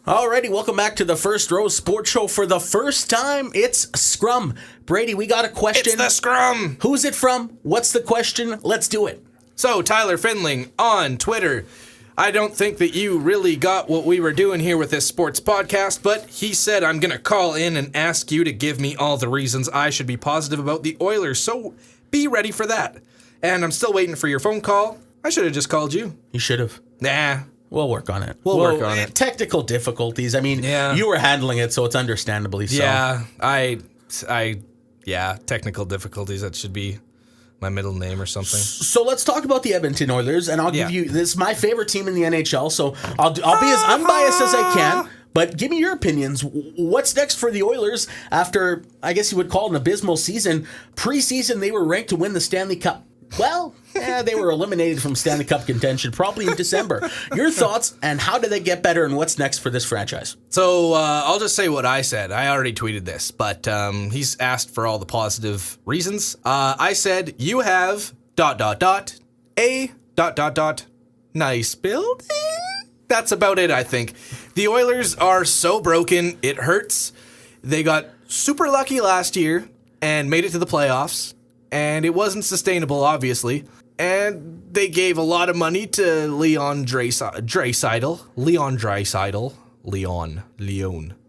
Alrighty, welcome back to the First Row Sports Show. For the first time, it's Scrum. Brady, we got a question. It's the Scrum! Who's it from? What's the question? Let's do it. So, Tyler Finling on Twitter. I don't think that you really got what we were doing here with this sports podcast, but he said, I'm going to call in and ask you to give me all the reasons I should be positive about the Oilers, so be ready for that. And I'm still waiting for your phone call. I should have just called you. You should have. Nah. We'll work on it. We'll work on it. Technical difficulties. I mean, you were handling it, so it's understandably so. Yeah, technical difficulties. That should be my middle name or something. So let's talk about the Edmonton Oilers, and I'll give you this is my favorite team in the NHL, so I'll be as unbiased as I can. But give me your opinions. What's next for the Oilers after, I guess you would call it an abysmal season? Preseason, they were ranked to win the Stanley Cup. Well, they were eliminated from Stanley Cup contention probably in December. Your thoughts, and how do they get better, and what's next for this franchise? So I'll just say what I said. I already tweeted this, but he's asked for all the positive reasons. I said, you have ... a ... nice building? That's about it, I think. The Oilers are so broken, it hurts. They got super lucky last year and made it to the playoffs. And it wasn't sustainable, obviously. And they gave a lot of money to Leon Draisaitl.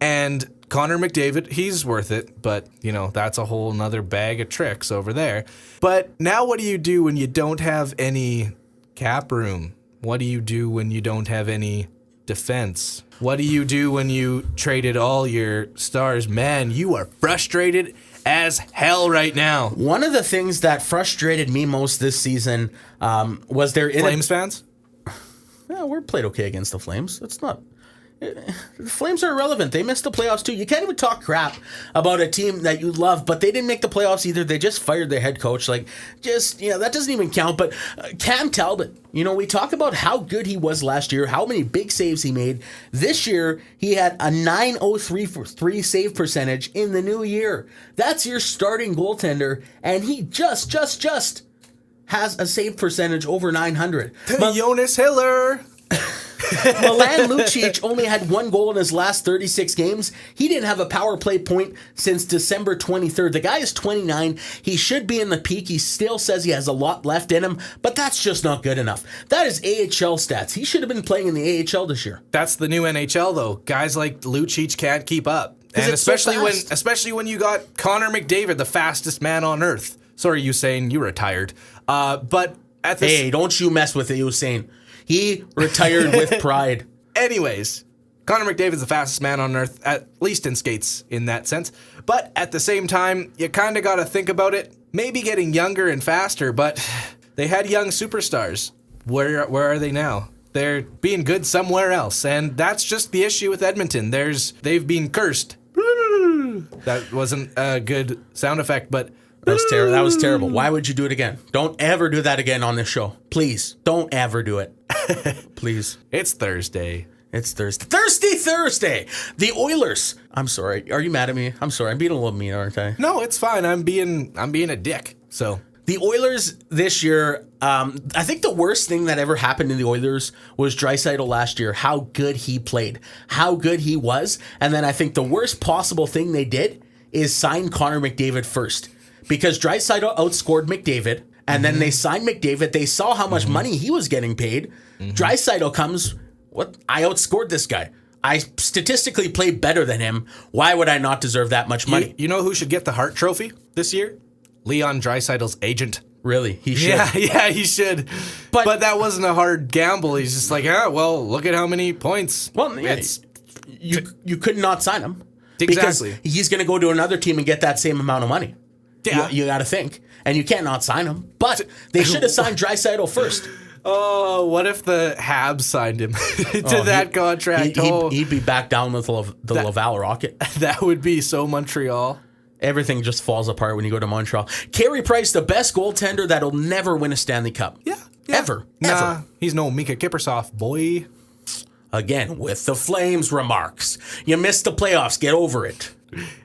And Connor McDavid, he's worth it. But, that's a whole nother bag of tricks over there. But now what do you do when you don't have any cap room? What do you do when you don't have any defense? What do you do when you traded all your stars? Man, you are frustrated as hell right now. One of the things that frustrated me most this season was their Flames fans? Yeah, we're played okay against the Flames. It's not. The Flames are irrelevant. They missed the playoffs too. You can't even talk crap about a team that you love, but they didn't make the playoffs either. They just fired their head coach. That doesn't even count. But Cam Talbot, we talk about how good he was last year, how many big saves he made. This year, he had a .903 save percentage in the new year. That's your starting goaltender, and he just has a save percentage over 900. Jonas Hiller. Milan Lucic only had one goal in his last 36 games. He didn't have a power play point since December 23rd. The guy is 29. He should be in the peak. He still says he has a lot left in him, but that's just not good enough. That is AHL stats. He should have been playing in the AHL this year. That's the new NHL, though. Guys like Lucic can't keep up. And especially when you got Connor McDavid, the fastest man on earth. Sorry, Usain, you retired. But at this... Hey, don't you mess with Usain. He retired with pride. Anyways, Connor McDavid's the fastest man on earth, at least in skates in that sense. But at the same time, you kind of got to think about it. Maybe getting younger and faster, but they had young superstars. Where are they now? They're being good somewhere else, and that's just the issue with Edmonton. They've been cursed. That wasn't a good sound effect, but... That was terrible. Why would you do it again? Don't ever do that again on this show. Please, don't ever do it. Please. It's Thursday. Thursday. The Oilers. I'm sorry. Are you mad at me? I'm sorry. I'm being a little mean, aren't I? No, it's fine. I'm being a dick. So the Oilers this year, I think the worst thing that ever happened to the Oilers was Draisaitl last year, how good he played, how good he was. And then I think the worst possible thing they did is sign Connor McDavid first. Because Draisaitl outscored McDavid, and then they signed McDavid. They saw how much money he was getting paid. Draisaitl comes, I outscored this guy. I statistically played better than him. Why would I not deserve that much money? You know who should get the Hart Trophy this year? Leon Draisaitl's agent. Really? He should. Yeah, he should. But that wasn't a hard gamble. He's just like, look at how many points. Well, yeah, you could not sign him. Exactly. Because he's going to go to another team and get that same amount of money. Yeah. You got to think. And you can't not sign him. But they should have signed Draisaitl first. Oh, what if the Habs signed him to that contract? He'd be back down with the Laval Rocket. That would be so Montreal. Everything just falls apart when you go to Montreal. Carey Price, the best goaltender that'll never win a Stanley Cup. Yeah. Ever. He's no Mika Kiprusoff, boy. Again, with the Flames remarks. You missed the playoffs. Get over it.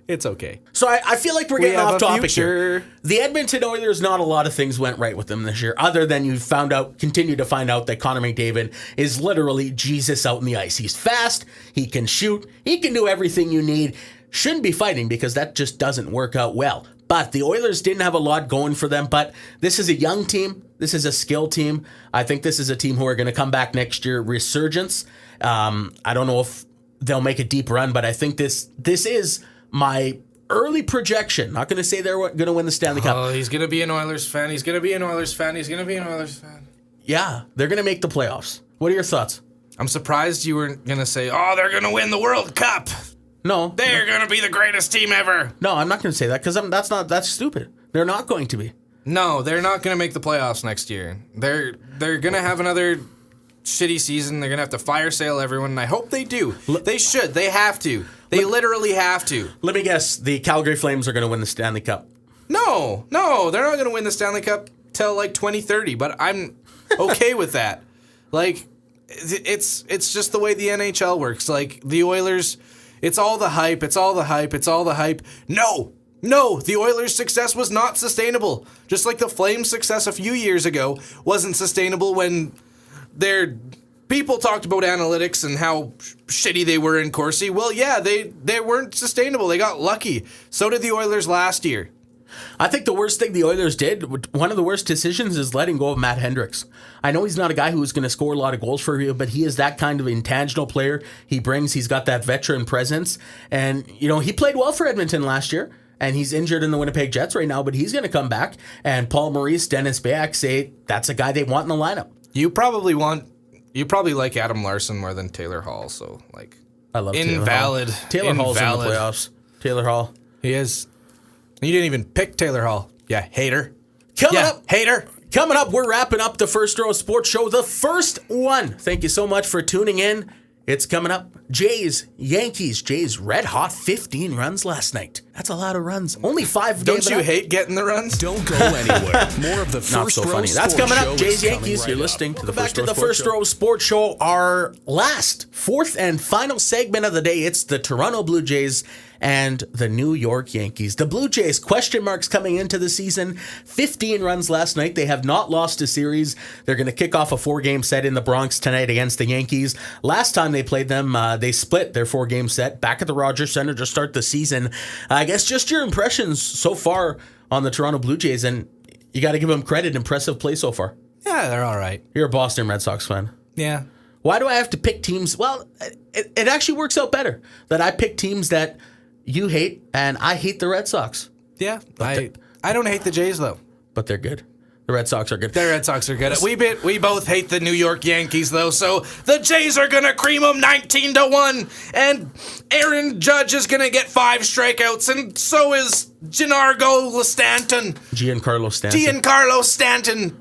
It's okay. So I feel like we're getting have off a topic future. here. The Edmonton Oilers, not a lot of things went right with them this year, other than continue to find out that Connor McDavid is literally Jesus out in the ice. He's fast, he can shoot, he can do everything you need. Shouldn't be fighting because that just doesn't work out well. But the Oilers didn't have a lot going for them, but this is a young team. This is a skill team. I think this is a team who are going to come back next year, resurgence. I don't know if they'll make a deep run, but I think this is my early projection. Not going to say they're going to win the Stanley Cup. Oh, he's going to be an Oilers fan. He's going to be an Oilers fan. He's going to be an Oilers fan. Yeah, they're going to make the playoffs. What are your thoughts? I'm surprised you weren't going to say, oh, they're going to win the World Cup. No. They're going to be the greatest team ever. No, I'm not going to say that because that's stupid. They're not going to be. No, they're not going to make the playoffs next year. They're going to have another shitty season. They're going to have to fire sale everyone, and I hope they do. They should. They have to. They literally have to. Let me guess. The Calgary Flames are going to win the Stanley Cup. No, they're not going to win the Stanley Cup till like 2030, but I'm okay with that. Like, it's just the way the NHL works. Like, the Oilers, it's all the hype, it's all the hype, it's all the hype. No, the Oilers' success was not sustainable. Just like the Flames' success a few years ago wasn't sustainable when their people talked about analytics and how shitty they were in Corsi. Well, yeah, they weren't sustainable. They got lucky. So did the Oilers last year. I think the worst thing the Oilers did, one of the worst decisions, is letting go of Matt Hendricks. I know he's not a guy who's going to score a lot of goals for you, but he is that kind of intangible player. He's got that veteran presence. And, he played well for Edmonton last year. And he's injured in the Winnipeg Jets right now, but he's going to come back. And Paul Maurice, Dennis Bayak say that's a guy they want in the lineup. You probably like Adam Larson more than Taylor Hall, so like I love invalid. Taylor Hall's in the playoffs. Taylor Hall. He is. You didn't even pick Taylor Hall. Yeah, hater. Coming up, we're wrapping up the First Row Sports Show, the first one. Thank you so much for tuning in. It's coming up. Yankees. Jays red hot 15 runs last night. That's a lot of runs. Only 5 Don't you hate getting the runs? Don't go anywhere. More of the First Row funny. Sports That's coming Show up. Jays is coming Yankees. right You're up. listening to the First Row Sports Show. Our fourth and final segment of the day. It's the Toronto Blue Jays and the New York Yankees. The Blue Jays, question marks coming into the season. 15 runs last night. They have not lost a series. They're going to kick off a 4-game set in the Bronx tonight against the Yankees. Last time they played them, they split their 4-game set back at the Rogers Center to start the season. I guess just your impressions so far on the Toronto Blue Jays, and you got to give them credit. Impressive play so far. Yeah, they're all right. You're a Boston Red Sox fan. Yeah. Why do I have to pick teams? Well, it actually works out better that I pick teams that you hate, and I hate the Red Sox. Yeah, I don't hate the Jays, though. But they're good. The Red Sox are good. The Red Sox are good. We both hate the New York Yankees, though, so the Jays are going to cream them 19-1, and Aaron Judge is going to get 5 strikeouts, and so is Giancarlo Stanton,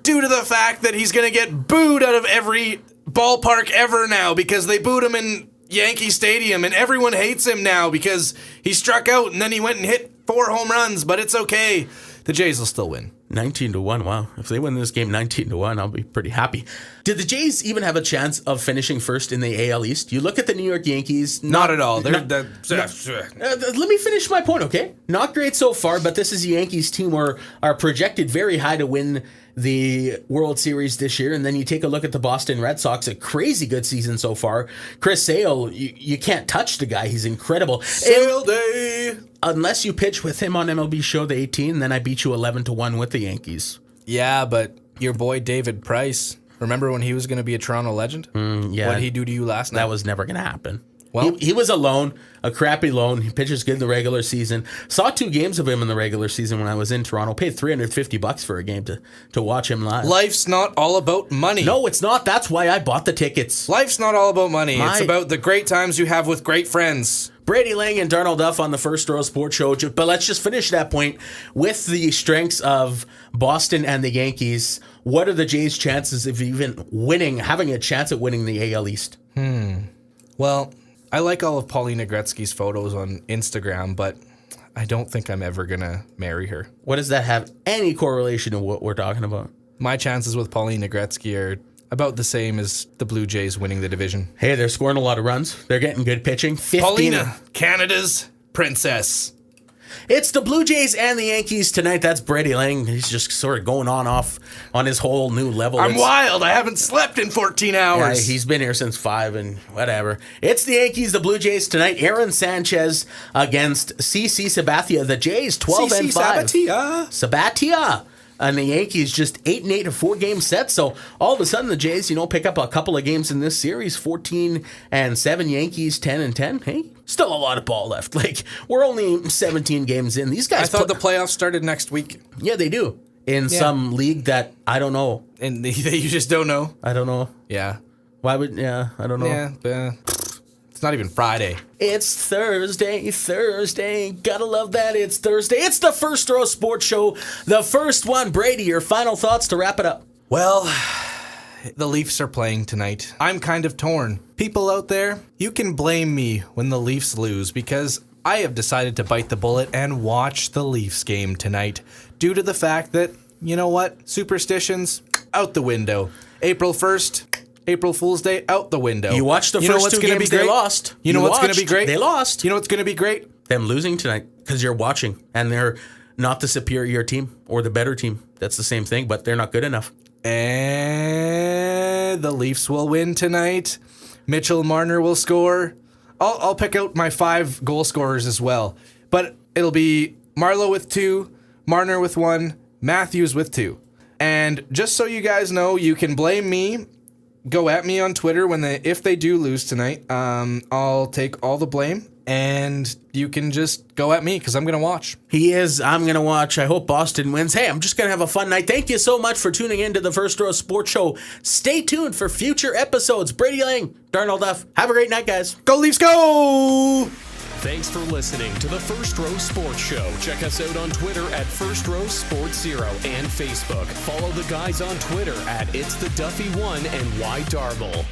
due to the fact that he's going to get booed out of every ballpark ever now because they booed him in Yankee Stadium, and everyone hates him now because he struck out and then he went and hit 4 home runs, but it's okay. The Jays will still win. 19-1, wow. If they win this game 19-1, I'll be pretty happy. Did the Jays even have a chance of finishing first in the AL East? You look at the New York Yankees. Not at all. Let me finish my point, okay? Not great so far, but this is a Yankees team who are projected very high to win the World Series this year. And then you take a look at the Boston Red Sox, a crazy good season so far. Chris Sale, you can't touch the guy. He's incredible. Sale day. Unless you pitch with him on MLB Show the 18, then I beat you 11-1 with the Yankees. Yeah, but your boy David Price, remember when he was going to be a Toronto legend? Yeah. What did he do to you last night? That was never going to happen. Well, he was a loan, a crappy loan. He pitches good in the regular season. Saw 2 games of him in the regular season when I was in Toronto. Paid $350 for a game to watch him live. Life's not all about money. No, it's not. That's why I bought the tickets. Life's not all about money. It's about the great times you have with great friends. Brady Lang and Darnell Duff on the First Row Sports Show. But let's just finish that point with the strengths of Boston and the Yankees. What are the Jays' chances of even having a chance at winning the AL East? Well, I like all of Paulina Gretzky's photos on Instagram, but I don't think I'm ever going to marry her. What does that have any correlation to what we're talking about? My chances with Paulina Gretzky are about the same as the Blue Jays winning the division. Hey, they're scoring a lot of runs. They're getting good pitching. 15. Paulina, Canada's princess. It's the Blue Jays and the Yankees tonight. That's Brady Lang. He's just sort of going off on his whole new level. I'm wild. I haven't slept in 14 hours. Yeah, he's been here since 5 and whatever. It's the Yankees, the Blue Jays tonight. Aaron Sanchez against CC Sabathia. The Jays 12-5. Sabathia. And the Yankees just 8-8 in 4-game sets. So all of a sudden the Jays, pick up a couple of games in this series. 14-7. Yankees 10-10. Hey, still a lot of ball left. Like, we're only 17 games in. These guys. I thought the playoffs started next week. Yeah, they do. In some league that I don't know. And that you just don't know. I don't know. Yeah. Why would? Yeah, I don't know. Yeah. It's not even Friday. It's Thursday. Gotta love that it's Thursday. It's the First Row Sports Show. The first one. Brady, your final thoughts to wrap it up. Well, the Leafs are playing tonight. I'm kind of torn. People out there, you can blame me when the Leafs lose because I have decided to bite the bullet and watch the Leafs game tonight due to the fact that, you know what? Superstitions, out the window. April 1st, April Fool's Day, out the window. You watched the first two games they lost. You know what's going to be great? They lost. You know what's going to be great? Them losing tonight because you're watching and they're not the superior team or the better team. That's the same thing, but they're not good enough. And the Leafs will win tonight. Mitchell Marner will score. I'll pick out my 5 goal scorers as well. But it'll be Marleau with 2, Marner with 1, Matthews with 2. And just so you guys know, you can blame me. Go at me on Twitter if they do lose tonight. I'll take all the blame, and you can just go at me because I'm gonna watch. I'm gonna watch. I hope Boston wins. Hey, I'm just gonna have a fun night. Thank you so much for tuning in to the First Row Sports Show. Stay tuned for future episodes. Brady Lang, Darnell Duff. Have a great night, guys. Go Leafs, go! Thanks for listening to the First Row Sports Show. Check us out on Twitter at First Row Sports Zero and Facebook. Follow the guys on Twitter at It's the Duffy1 and Y Darble.